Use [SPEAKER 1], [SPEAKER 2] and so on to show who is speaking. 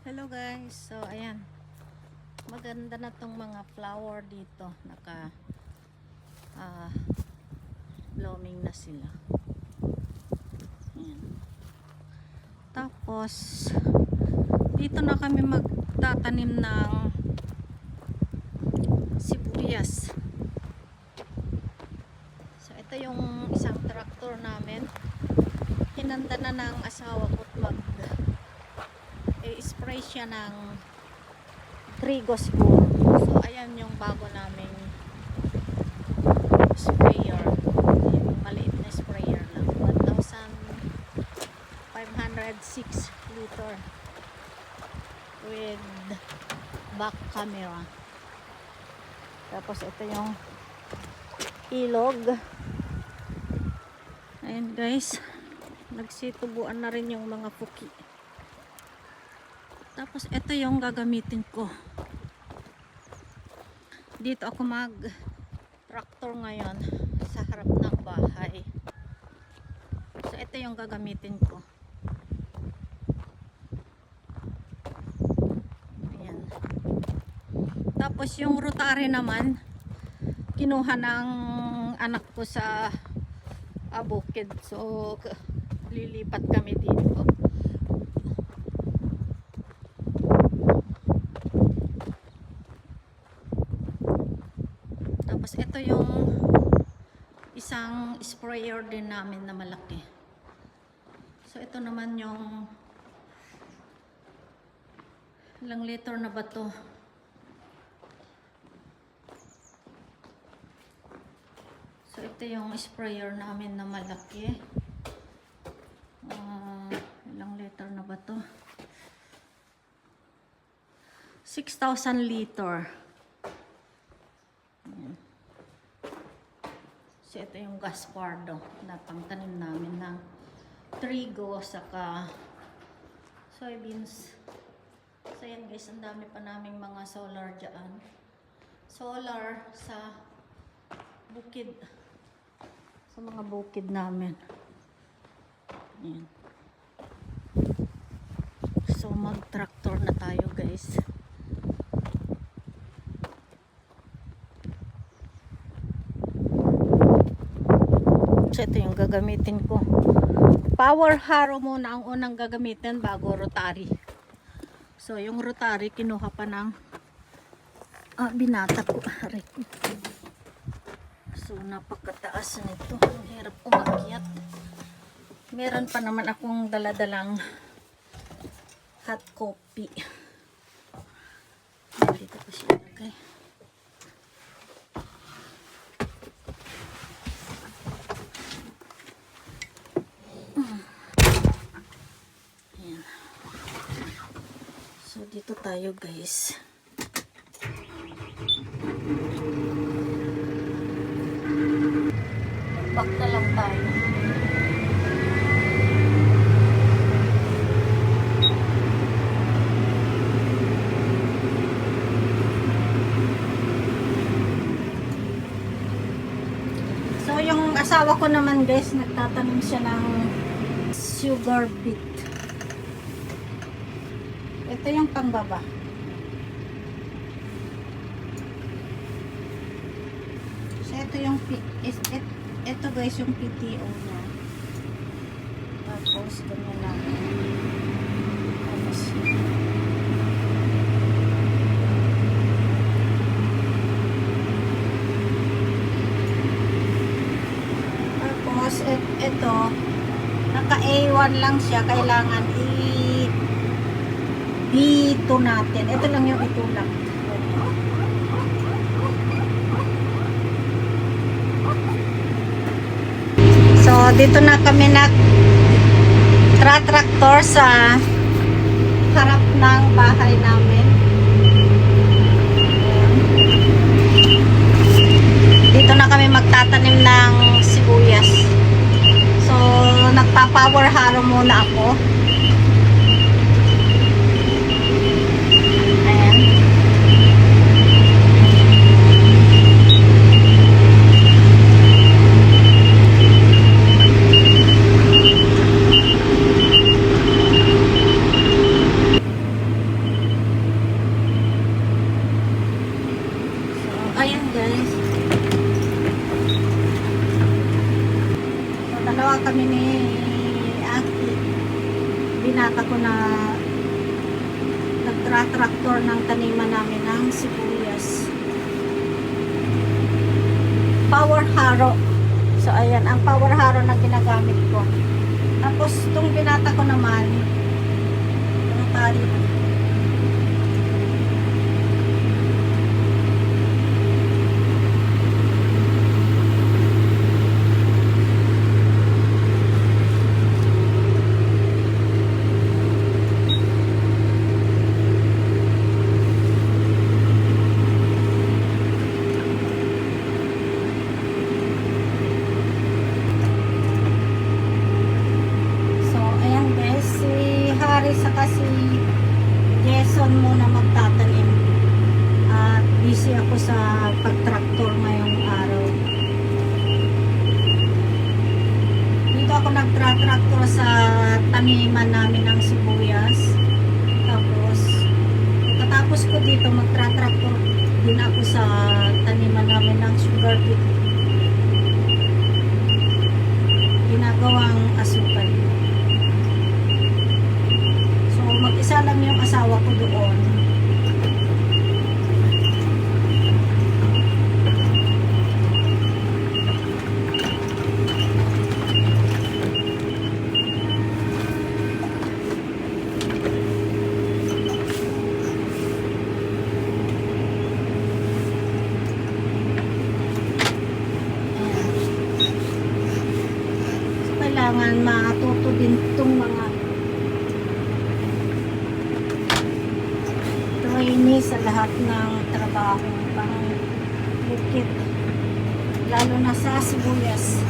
[SPEAKER 1] Hello guys, so ayan, maganda na tong mga flower dito, naka blooming na sila. Ayan. Tapos dito na kami magtatanim ng sibuyas. So ito yung isang traktor namin, hinanda na ng asawa ko spray siya ng trigo siguro. So ayan yung bago naming sprayer, yung maliit na sprayer lang, 1,506 liter with back camera. Tapos ito yung ilog. Ayan guys, nagsitubuan na rin yung mga puki. Tapos ito yung gagamitin ko. Dito ako mag-tractor ngayon sa harap ng bahay. So ito yung gagamitin ko. Ayan. Tapos yung rotary naman, kinuha ng anak ko sa bukid. So lilipat kami dito. Tapos ito yung isang sprayer din namin na malaki. So ito naman yung ilang liter na ba to? So ito yung sprayer namin na malaki. Ilang liter na ba to? 6,000 liter. Ayan. So ito yung gaspardo na pangtanim namin ng trigo saka soybeans. So yan guys, ang dami pa naming mga solar dyan. Solar sa bukid, sa mga bukid namin. Ayan. So mag-tractor na tayo guys. So ito yung gagamitin ko. Power harrow muna ang unang gagamitin bago rotary. So yung rotary kinuha pa ng binata ko. So napakataas nito. Ang hirap umakyat. Meron pa naman akong daladalang hot coffee. Dito ko siya ilagay. So dito tayo guys. Back na lang tayo. So yung asawa ko naman guys, nagtatanim siya ng sugar beet. Ito yung pangbaba. So ito yung ito guys yung PTO niya. Tapos ganyan lang. Tapos ito naka A1 lang siya, kailangan dito natin. Ito lang yung itulak. So, dito na kami nag-traktor sa harap ng bahay namin. Dito na kami magtatanim ng sibuyas. So, nagpa-power harrow muna ako. kami ni Aki. Binata ko na nagtra-tractor ng taniman namin ng sibuyas. Power harrow. So ayan, ang power harrow na ginagamit ko. Tapos itong binata ko naman, yung tali. Saka si Jason muna magtatanim at busy ako sa pagtraktor ngayong araw. Dito ako nagtratraktor sa taniman namin ng sibuyas. Tapos katapos ko dito magtratraktor din ako sa taniman namin ng sugar beet, ginagawang asukal. Mag-isa lang yung asawa ko doon. So, kailangan matuto din itong mga ini sa lahat ng trabaho pang bukid, lalo na sa sibuyas.